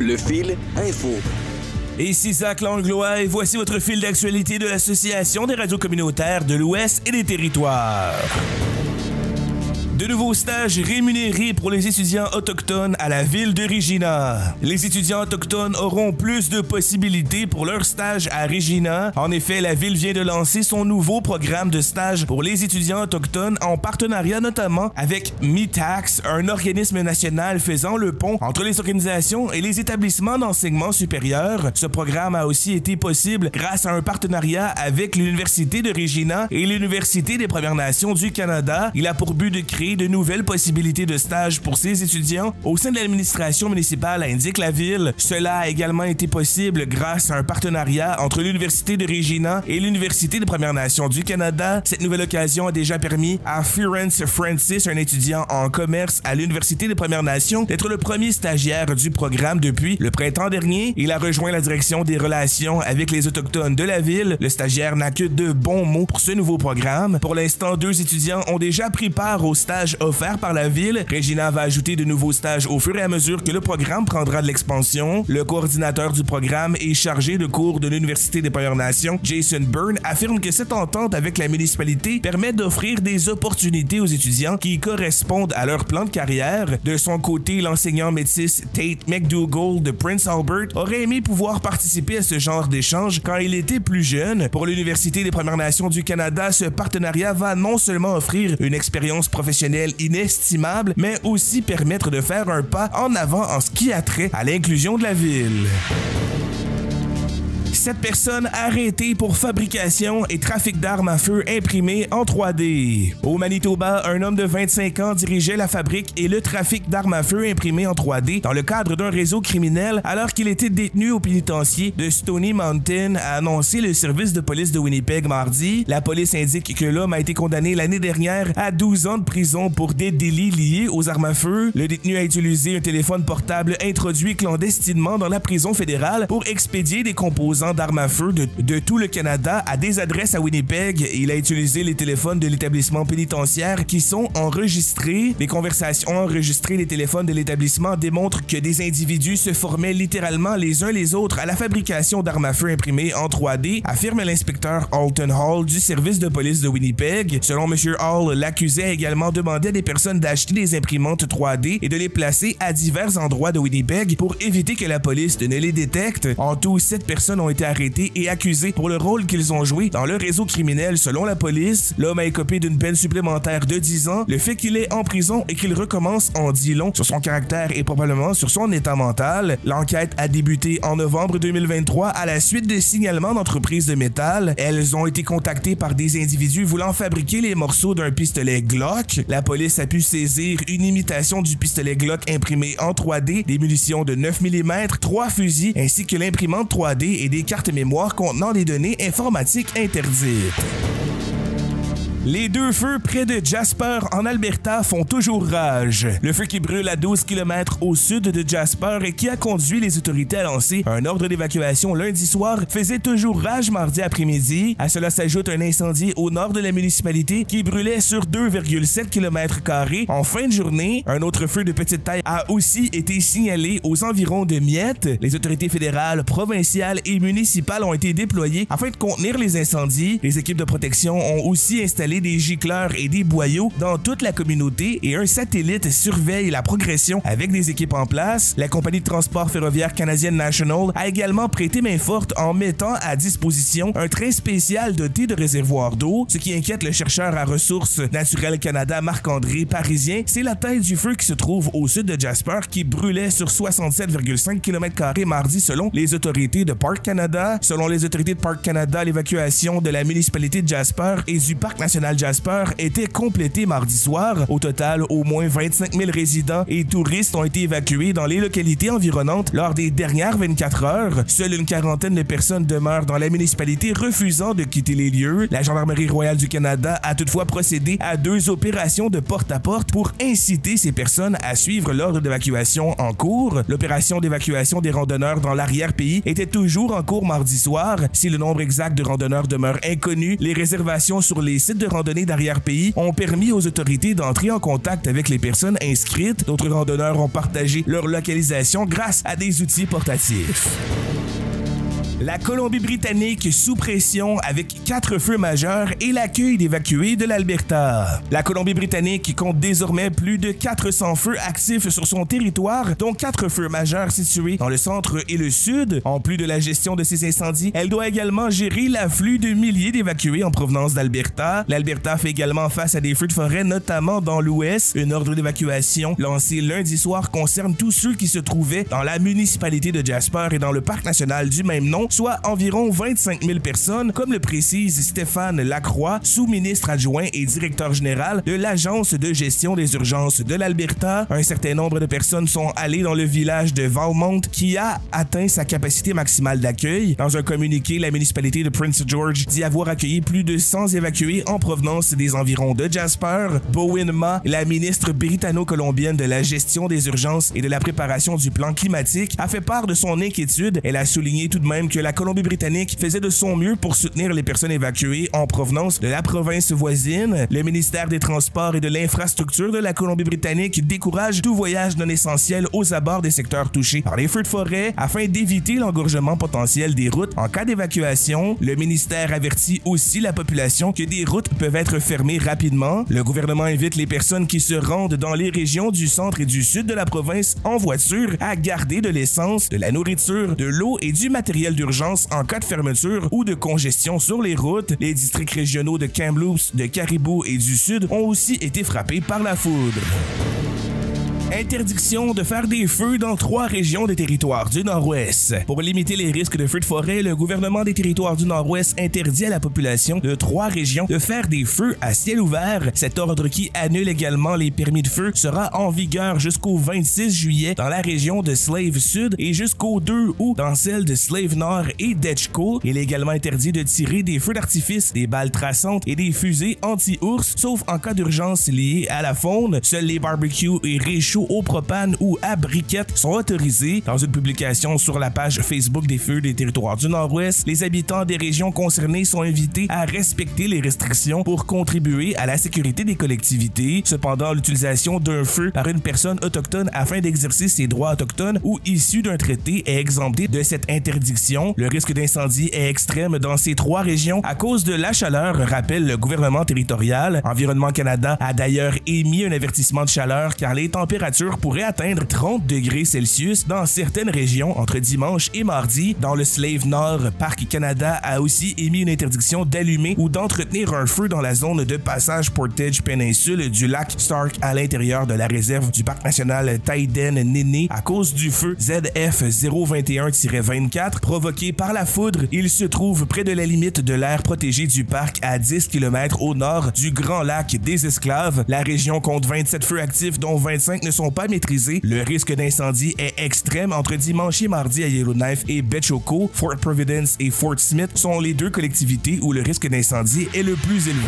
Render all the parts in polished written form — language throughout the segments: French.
Le fil info. Ici Zach Langlois et voici votre fil d'actualité de l'Association des radios communautaires de l'Ouest et des territoires. De nouveaux stages rémunérés pour les étudiants autochtones à la ville de Regina. Les étudiants autochtones auront plus de possibilités pour leur stage à Regina. En effet, la ville vient de lancer son nouveau programme de stage pour les étudiants autochtones en partenariat notamment avec MITAX, un organisme national faisant le pont entre les organisations et les établissements d'enseignement supérieur. Ce programme a aussi été possible grâce à un partenariat avec l'Université de Regina et l'Université des Premières Nations du Canada. Il a pour but de créer de nouvelles possibilités de stage pour ces étudiants au sein de l'administration municipale, indique la ville. Cela a également été possible grâce à un partenariat entre l'Université de Regina et l'Université des Premières Nations du Canada. Cette nouvelle occasion a déjà permis à Fearance Francis, un étudiant en commerce à l'Université des Premières Nations, d'être le premier stagiaire du programme depuis le printemps dernier. Il a rejoint la direction des relations avec les Autochtones de la ville. Le stagiaire n'a que de bons mots pour ce nouveau programme. Pour l'instant, 2 étudiants ont déjà pris part au stage offert par la ville. Regina va ajouter de nouveaux stages au fur et à mesure que le programme prendra de l'expansion. Le coordinateur du programme et chargé de cours de l'Université des Premières Nations, Jason Byrne, affirme que cette entente avec la municipalité permet d'offrir des opportunités aux étudiants qui correspondent à leur plan de carrière. De son côté, l'enseignant métis Tate McDougall de Prince Albert aurait aimé pouvoir participer à ce genre d'échange quand il était plus jeune. Pour l'Université des Premières Nations du Canada, ce partenariat va non seulement offrir une expérience professionnelle inestimable, mais aussi permettre de faire un pas en avant en ce qui a trait à l'inclusion de la ville. 7 personnes arrêtées pour fabrication et trafic d'armes à feu imprimées en 3D. Au Manitoba, un homme de 25 ans dirigeait la fabrique et le trafic d'armes à feu imprimées en 3D dans le cadre d'un réseau criminel alors qu'il était détenu au pénitencier de Stony Mountain, a annoncé le service de police de Winnipeg mardi. La police indique que l'homme a été condamné l'année dernière à 12 ans de prison pour des délits liés aux armes à feu. Le détenu a utilisé un téléphone portable introduit clandestinement dans la prison fédérale pour expédier des composants d'armes à feu de tout le Canada à des adresses à Winnipeg. Il a utilisé les téléphones de l'établissement pénitentiaire qui sont enregistrés. Les conversations enregistrées des téléphones de l'établissement démontrent que des individus se formaient littéralement les uns les autres à la fabrication d'armes à feu imprimées en 3D, affirme l'inspecteur Alton Hall du service de police de Winnipeg. Selon M. Hall, l'accusé a également demandé à des personnes d'acheter des imprimantes 3D et de les placer à divers endroits de Winnipeg pour éviter que la police ne les détecte. En tout, 7 personnes ont été arrêtés et accusés pour le rôle qu'ils ont joué dans le réseau criminel selon la police. L'homme a écopé d'une peine supplémentaire de 10 ans. Le fait qu'il est en prison et qu'il recommence en dit long sur son caractère et probablement sur son état mental. L'enquête a débuté en novembre 2023 à la suite de signalements d'entreprises de métal. Elles ont été contactées par des individus voulant fabriquer les morceaux d'un pistolet Glock. La police a pu saisir une imitation du pistolet Glock imprimé en 3D, des munitions de 9 mm, 3 fusils ainsi que l'imprimante 3D et des cartes mémoire contenant des données informatiques interdites. Les 2 feux près de Jasper en Alberta font toujours rage. Le feu qui brûle à 12 km au sud de Jasper et qui a conduit les autorités à lancer un ordre d'évacuation lundi soir faisait toujours rage mardi après-midi. À cela s'ajoute un incendie au nord de la municipalité qui brûlait sur 2,7 km² en fin de journée. Un autre feu de petite taille a aussi été signalé aux environs de Miette. Les autorités fédérales, provinciales et municipales ont été déployées afin de contenir les incendies. Les équipes de protection ont aussi installé des gicleurs et des boyaux dans toute la communauté et un satellite surveille la progression avec des équipes en place. La compagnie de transport ferroviaire canadienne National a également prêté main forte en mettant à disposition un train spécial doté de réservoirs d'eau. Ce qui inquiète le chercheur à ressources naturelles Canada Marc-André Parisien, c'est la taille du feu qui se trouve au sud de Jasper qui brûlait sur 67,5 km² mardi selon les autorités de Parc Canada. Selon les autorités de Parc Canada, l'évacuation de la municipalité de Jasper et du Parc national Jasper était complétée mardi soir. Au total, au moins 25 000 résidents et touristes ont été évacués dans les localités environnantes lors des dernières 24 heures. Seule une quarantaine de personnes demeurent dans la municipalité refusant de quitter les lieux. La Gendarmerie royale du Canada a toutefois procédé à 2 opérations de porte-à-porte pour inciter ces personnes à suivre l'ordre d'évacuation en cours. L'opération d'évacuation des randonneurs dans l'arrière-pays était toujours en cours mardi soir. Si le nombre exact de randonneurs demeure inconnu, les réservations sur les sites de randonnée d'arrière-pays ont permis aux autorités d'entrer en contact avec les personnes inscrites. D'autres randonneurs ont partagé leur localisation grâce à des outils portatifs. La Colombie-Britannique sous pression avec 4 feux majeurs et l'accueil d'évacués de l'Alberta. La Colombie-Britannique compte désormais plus de 400 feux actifs sur son territoire, dont 4 feux majeurs situés dans le centre et le sud. En plus de la gestion de ces incendies, elle doit également gérer l'afflux de milliers d'évacués en provenance d'Alberta. L'Alberta fait également face à des feux de forêt, notamment dans l'ouest. Un ordre d'évacuation lancé lundi soir concerne tous ceux qui se trouvaient dans la municipalité de Jasper et dans le parc national du même nom, soit environ 25 000 personnes, comme le précise Stéphane Lacroix, sous-ministre adjoint et directeur général de l'Agence de gestion des urgences de l'Alberta. Un certain nombre de personnes sont allées dans le village de Valmont qui a atteint sa capacité maximale d'accueil. Dans un communiqué, la municipalité de Prince George dit avoir accueilli plus de 100 évacués en provenance des environs de Jasper. Bowen Ma, la ministre britanno-colombienne de la gestion des urgences et de la préparation du plan climatique, a fait part de son inquiétude. Elle a souligné tout de même que la Colombie-Britannique faisait de son mieux pour soutenir les personnes évacuées en provenance de la province voisine. Le ministère des Transports et de l'Infrastructure de la Colombie-Britannique décourage tout voyage non essentiel aux abords des secteurs touchés par les feux de forêt afin d'éviter l'engorgement potentiel des routes en cas d'évacuation. Le ministère avertit aussi la population que des routes peuvent être fermées rapidement. Le gouvernement invite les personnes qui se rendent dans les régions du centre et du sud de la province en voiture à garder de l'essence, de la nourriture, de l'eau et du matériel d'urgence en cas de fermeture ou de congestion sur les routes. Les districts régionaux de Kamloops, de Caribou et du Sud ont aussi été frappés par la foudre. Interdiction de faire des feux dans 3 régions des territoires du Nord-Ouest. Pour limiter les risques de feux de forêt, le gouvernement des territoires du Nord-Ouest interdit à la population de 3 régions de faire des feux à ciel ouvert. Cet ordre qui annule également les permis de feu sera en vigueur jusqu'au 26 juillet dans la région de Slave Sud et jusqu'au 2 août dans celle de Slave Nord et d'Edgeco. Il est également interdit de tirer des feux d'artifice, des balles traçantes et des fusées anti-ours, sauf en cas d'urgence liée à la faune. Seuls les barbecues et réchauds au propane ou à briquettes sont autorisés. Dans une publication sur la page Facebook des feux des territoires du Nord-Ouest, les habitants des régions concernées sont invités à respecter les restrictions pour contribuer à la sécurité des collectivités. Cependant, l'utilisation d'un feu par une personne autochtone afin d'exercer ses droits autochtones ou issus d'un traité est exempté de cette interdiction. Le risque d'incendie est extrême dans ces 3 régions à cause de la chaleur, rappelle le gouvernement territorial. Environnement Canada a d'ailleurs émis un avertissement de chaleur car les températures pourrait atteindre 30 degrés Celsius dans certaines régions entre dimanche et mardi. Dans le Slave Nord, Parc Canada a aussi émis une interdiction d'allumer ou d'entretenir un feu dans la zone de passage Portage péninsule du lac Stark à l'intérieur de la réserve du Parc national Taïden-Néné à cause du feu ZF 021-24 provoqué par la foudre. Il se trouve près de la limite de l'aire protégée du parc à 10 km au nord du Grand Lac des Esclaves. La région compte 27 feux actifs dont 25 ne sont pas maîtrisés. Le risque d'incendie est extrême entre dimanche et mardi à Yellowknife et Betchoko. Fort Providence et Fort Smith sont les 2 collectivités où le risque d'incendie est le plus élevé.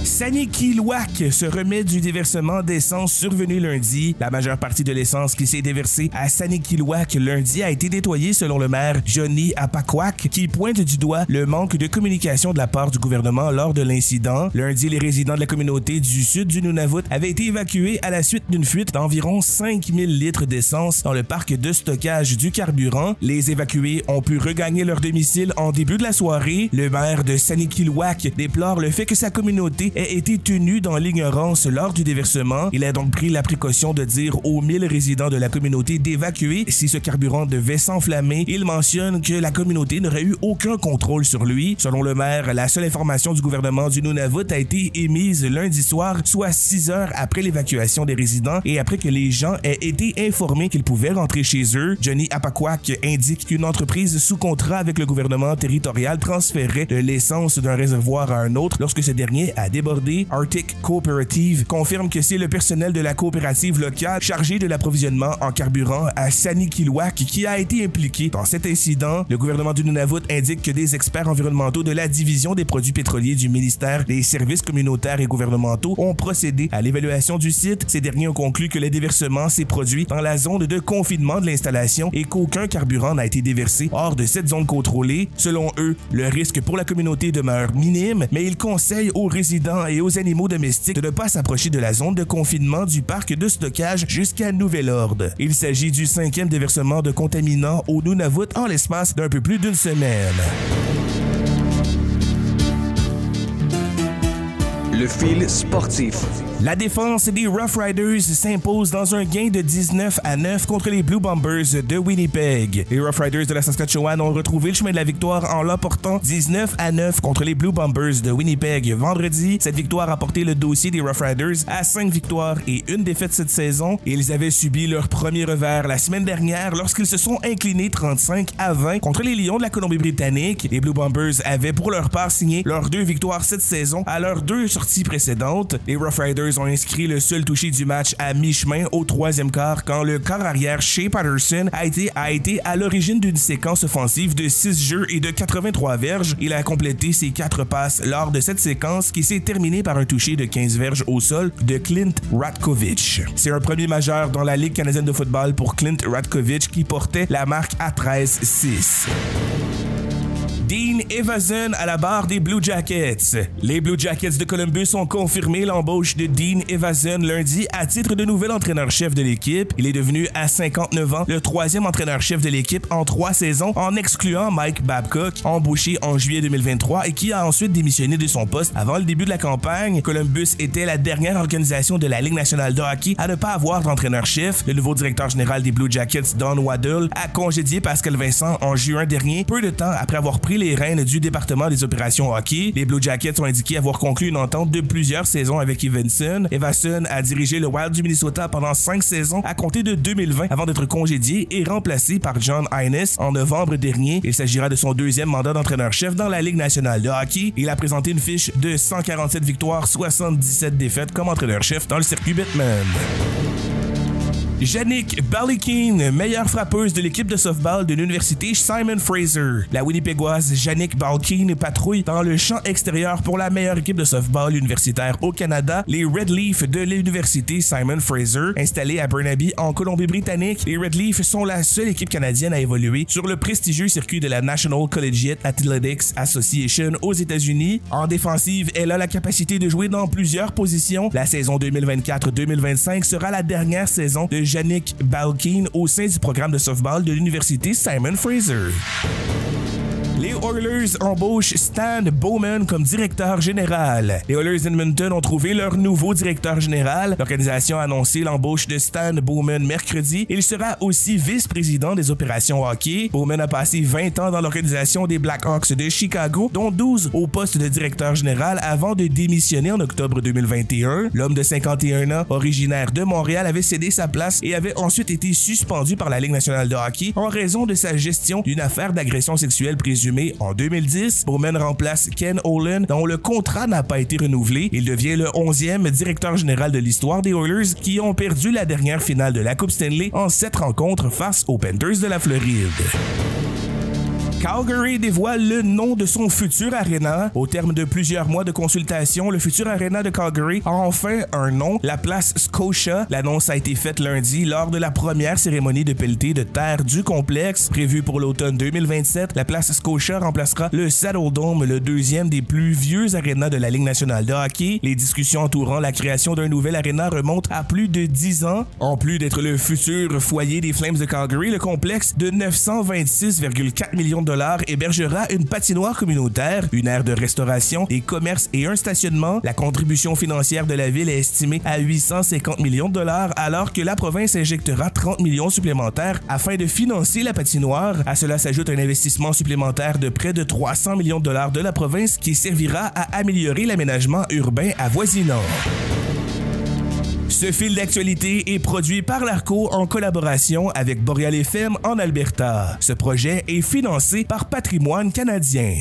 Sanikiluaq se remet du déversement d'essence survenu lundi. La majeure partie de l'essence qui s'est déversée à Sanikiluaq lundi a été nettoyée selon le maire Johnny Apakwak qui pointe du doigt le manque de communication de la part du gouvernement lors de l'incident. Lundi, les résidents de la communauté du sud du Nunavut avaient été évacués à la suite d'une fuite d'environ 5000 litres d'essence dans le parc de stockage du carburant. Les évacués ont pu regagner leur domicile en début de la soirée. Le maire de Sanikiluaq déplore le fait que sa communauté ait été tenu dans l'ignorance lors du déversement. Il a donc pris la précaution de dire aux 1000 résidents de la communauté d'évacuer si ce carburant devait s'enflammer. Il mentionne que la communauté n'aurait eu aucun contrôle sur lui. Selon le maire, la seule information du gouvernement du Nunavut a été émise lundi soir, soit 6 heures après l'évacuation des résidents et après que les gens aient été informés qu'ils pouvaient rentrer chez eux. Johnny Apakwak indique qu'une entreprise sous contrat avec le gouvernement territorial transférait de l'essence d'un réservoir à un autre lorsque ce dernier a débordé. débordé, Arctic Cooperative confirme que c'est le personnel de la coopérative locale chargé de l'approvisionnement en carburant à Sanikiluaq qui a été impliqué dans cet incident. Le gouvernement du Nunavut indique que des experts environnementaux de la division des produits pétroliers du ministère des services communautaires et gouvernementaux ont procédé à l'évaluation du site. Ces derniers ont conclu que le déversement s'est produit dans la zone de confinement de l'installation et qu'aucun carburant n'a été déversé hors de cette zone contrôlée. Selon eux, le risque pour la communauté demeure minime, mais ils conseillent aux résidents et aux animaux domestiques de ne pas s'approcher de la zone de confinement du parc de stockage jusqu'à nouvel ordre. Il s'agit du 5e déversement de contaminants au Nunavut en l'espace d'un peu plus d'une semaine. Le fil sportif. La défense des Rough Riders s'impose dans un gain de 19-9 contre les Blue Bombers de Winnipeg. Les Rough Riders de la Saskatchewan ont retrouvé le chemin de la victoire en l'emportant 19-9 contre les Blue Bombers de Winnipeg vendredi. Cette victoire a porté le dossier des Rough Riders à 5 victoires et 1 défaite cette saison. Ils avaient subi leur premier revers la semaine dernière lorsqu'ils se sont inclinés 35-20 contre les Lions de la Colombie-Britannique. Les Blue Bombers avaient pour leur part signé leurs 2 victoires cette saison à leurs 2 sorties précédentes. Les Rough Riders ont inscrit le seul touché du match à mi-chemin au 3e quart quand le quart arrière Shea Patterson a été à l'origine d'une séquence offensive de 6 jeux et de 83 verges. Il a complété ses 4 passes lors de cette séquence qui s'est terminée par un touché de 15 verges au sol de Clint Ratkovich. C'est un premier majeur dans la Ligue canadienne de football pour Clint Ratkovich qui portait la marque à 13-6. Dean Evason à la barre des Blue Jackets. Les Blue Jackets de Columbus ont confirmé l'embauche de Dean Evason lundi à titre de nouvel entraîneur-chef de l'équipe. Il est devenu à 59 ans le 3e entraîneur-chef de l'équipe en 3 saisons en excluant Mike Babcock, embauché en juillet 2023 et qui a ensuite démissionné de son poste avant le début de la campagne. Columbus était la dernière organisation de la Ligue nationale de hockey à ne pas avoir d'entraîneur-chef. Le nouveau directeur général des Blue Jackets, Don Waddell, a congédié Pascal Vincent en juin dernier, peu de temps après avoir pris les rênes du département des opérations hockey. Les Blue Jackets ont indiqué avoir conclu une entente de plusieurs saisons avec Evason. Evason a dirigé le Wild du Minnesota pendant 5 saisons à compter de 2020 avant d'être congédié et remplacé par John Hines en novembre dernier. Il s'agira de son 2e mandat d'entraîneur-chef dans la Ligue nationale de hockey. Il a présenté une fiche de 147 victoires, 77 défaites comme entraîneur-chef dans le circuit Bettman. Jannick Balikin, meilleure frappeuse de l'équipe de softball de l'université Simon Fraser. La Winnipégoise Jannick Balikin patrouille dans le champ extérieur pour la meilleure équipe de softball universitaire au Canada, les Red Leafs de l'université Simon Fraser. Installée à Burnaby en Colombie-Britannique, les Red Leafs sont la seule équipe canadienne à évoluer sur le prestigieux circuit de la National Collegiate Athletics Association aux États-Unis. En défensive, elle a la capacité de jouer dans plusieurs positions. La saison 2024-2025 sera la dernière saison de Jannick Balikin au sein du programme de softball de l'université Simon Fraser. Les Oilers embauchent Stan Bowman comme directeur général. Les Oilers d'Edmonton ont trouvé leur nouveau directeur général. L'organisation a annoncé l'embauche de Stan Bowman mercredi. Il sera aussi vice-président des opérations hockey. Bowman a passé 20 ans dans l'organisation des Blackhawks de Chicago, dont 12 au poste de directeur général avant de démissionner en octobre 2021. L'homme de 51 ans, originaire de Montréal, avait cédé sa place et avait ensuite été suspendu par la Ligue nationale de hockey en raison de sa gestion d'une affaire d'agression sexuelle présumée en 2010. Bowman remplace Ken Holland, dont le contrat n'a pas été renouvelé. Il devient le 11e directeur général de l'histoire des Oilers, qui ont perdu la dernière finale de la Coupe Stanley en 7 rencontres face aux Panthers de la Floride. Calgary dévoile le nom de son futur aréna. Au terme de plusieurs mois de consultation, le futur aréna de Calgary a enfin un nom, la place Scotia. L'annonce a été faite lundi lors de la première cérémonie de pelleté de terre du complexe. Prévue pour l'automne 2027, la place Scotia remplacera le Saddledome, le 2e des plus vieux arénas de la Ligue nationale de hockey. Les discussions entourant la création d'un nouvel aréna remontent à plus de 10 ans. En plus d'être le futur foyer des Flames de Calgary, le complexe de 926,4 millions de dollars hébergera une patinoire communautaire, une aire de restauration, des commerces et un stationnement. La contribution financière de la ville est estimée à 850 millions de dollars, alors que la province injectera 30 millions supplémentaires afin de financer la patinoire. À cela s'ajoute un investissement supplémentaire de près de 300 millions de dollars de la province qui servira à améliorer l'aménagement urbain avoisinant. Ce fil d'actualité est produit par l'Arco en collaboration avec Boreal FM en Alberta. Ce projet est financé par Patrimoine canadien.